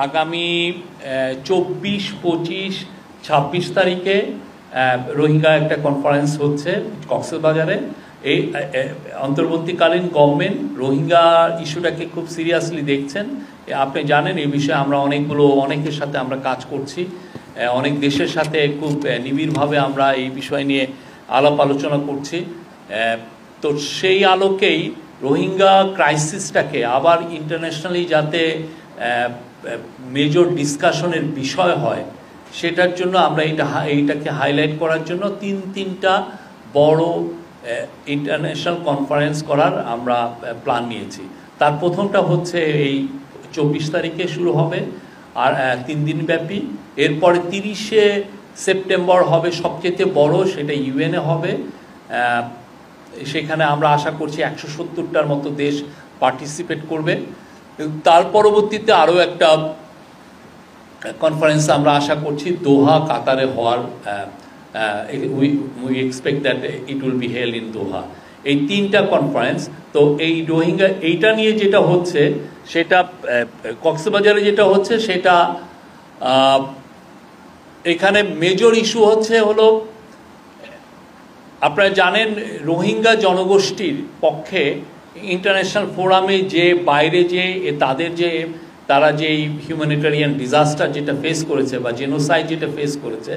আগামী 24, 25, 26 তারিখে রোহিঙ্গা একটা কনফারেন্স হচ্ছে কক্সবাজারে। এই অন্তর্বর্তীকালীন গভর্নমেন্ট রোহিঙ্গা ইস্যুটাকে খুব সিরিয়াসলি দেখছেন। আপনি জানেন এই বিষয়ে আমরা অনেকের সাথে আমরা কাজ করছি, অনেক দেশের সাথে খুব নিবিড়ভাবে আমরা এই বিষয় নিয়ে আলাপ আলোচনা করছি। তো সেই আলোকেই রোহিঙ্গা ক্রাইসিসটাকে আবার ইন্টারন্যাশনালি যাতে মেজর ডিসকাশনের বিষয় হয় সেটার জন্য আমরা এইটাকে হাইলাইট করার জন্য তিনটা বড় ইন্টারন্যাশনাল কনফারেন্স করার আমরা প্ল্যান নিয়েছি। তার প্রথমটা হচ্ছে এই 24 তারিখে শুরু হবে আর 3 দিন ব্যাপী। এরপরে 30শে সেপ্টেম্বর হবে সবচেয়ে বড়, সেটা ইউএনএ হবে। সেখানে আমরা আশা করছি 170টার মতো দেশ পার্টিসিপেট করবে। তার পরবর্তীতে আরও একটা কনফারেন্স আমরা আশা করছি দোহা, কাতারে হওয়ার। We expect that it will be held in Doha. এই 3টা কনফারেন্স। তো এই রোহিঙ্গা এইটা নিয়ে যেটা হচ্ছে সেটা কক্সবাজারে যেটা হচ্ছে সেটা এখানে মেজর ইস্যু হলো আপনারা জানেন রোহিঙ্গা জনগোষ্ঠীর পক্ষে ইন্টারন্যাশনাল ফোরামে যে বাইরে যে তারা যে হিউম্যানিটেরিয়ান ডিজাস্টার যেটা ফেস করেছে বা জেনোসাইড যেটা ফেস করেছে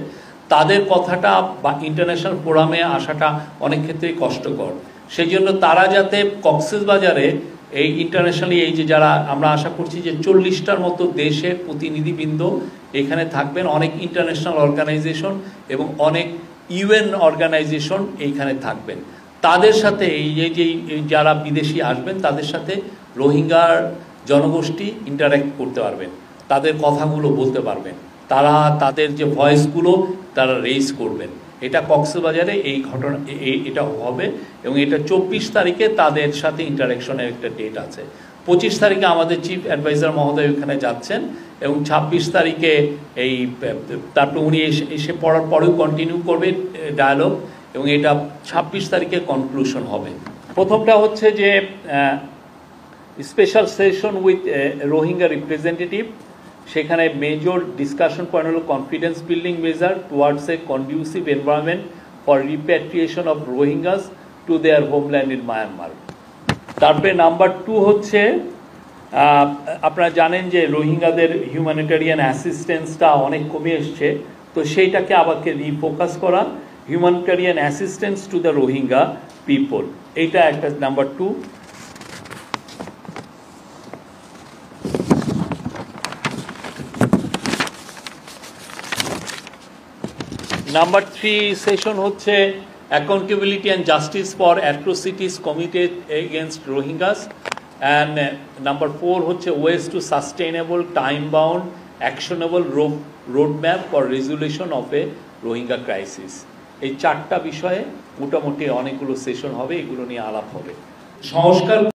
তাদের কথাটা বা ইন্টারন্যাশনাল ফোরামে আসাটা অনেক ক্ষেত্রেই কষ্টকর। সেই জন্য তারা যাতে কক্সবাজারে এই ইন্টারন্যাশনালি এই যে যারা আমরা আশা করছি যে 40টার মতো দেশের প্রতিনিধিবৃন্দ এখানে থাকবেন, অনেক ইন্টারন্যাশনাল অর্গানাইজেশন এবং অনেক ইউএন অর্গানাইজেশন এইখানে থাকবেন। তাদের সাথে এই যে যারা বিদেশি আসবেন তাদের সাথে রোহিঙ্গার জনগোষ্ঠী ইন্টারাক্ট করতে পারবেন, তাদের কথাগুলো বলতে পারবেন, তারা তাদের যে ভয়েসগুলো তারা রেইজ করবেন। এটা কক্সবাজারে এই ঘটনা এটা হবে এবং এটা 24 তারিখে তাদের সাথে ইন্টারাকশনের একটা ডেট আছে। 25 তারিখে আমাদের চিফ অ্যাডভাইজার মহোদয় ওখানে যাচ্ছেন এবং 26 তারিখে তারপর উনি এসে পড়ার পরেও কন্টিনিউ করবে ডায়ালগ এবং এটা 26 তারিখে কনক্লুশন হবে। প্রথমটা হচ্ছে যে special session with Rohingya representative. সেখানে মেজর ডিসকাশন পয়েন্ট হলো confidence building measure towards A conducive environment for repatriation of Rohingyas to their homeland in Myanmar. তারপরে নাম্বার 2 হচ্ছে আপনারা জানেন যে রোহিঙ্গাদের হিউম্যানিটেরিয়ান অ্যাসিস্ট্যান্সটা অনেক কমে এসছে, তো সেইটাকে আবারকে রিফোকাস করা, humanitarian assistance to the Rohingya people, এইটা একটা নাম্বার 2। নাম্বার 3 সেশন হচ্ছে accountability and justice for atrocities committed against Rohingyas. And number 4 হচ্ছে ways to sustainable time bound actionable road map for resolution of A Rohingya crisis. এই 4টা বিষয়ে মোটামুটি অনেকগুলো session হবে, এগুলো নিয়ে আলাপ হবে। সংস্কার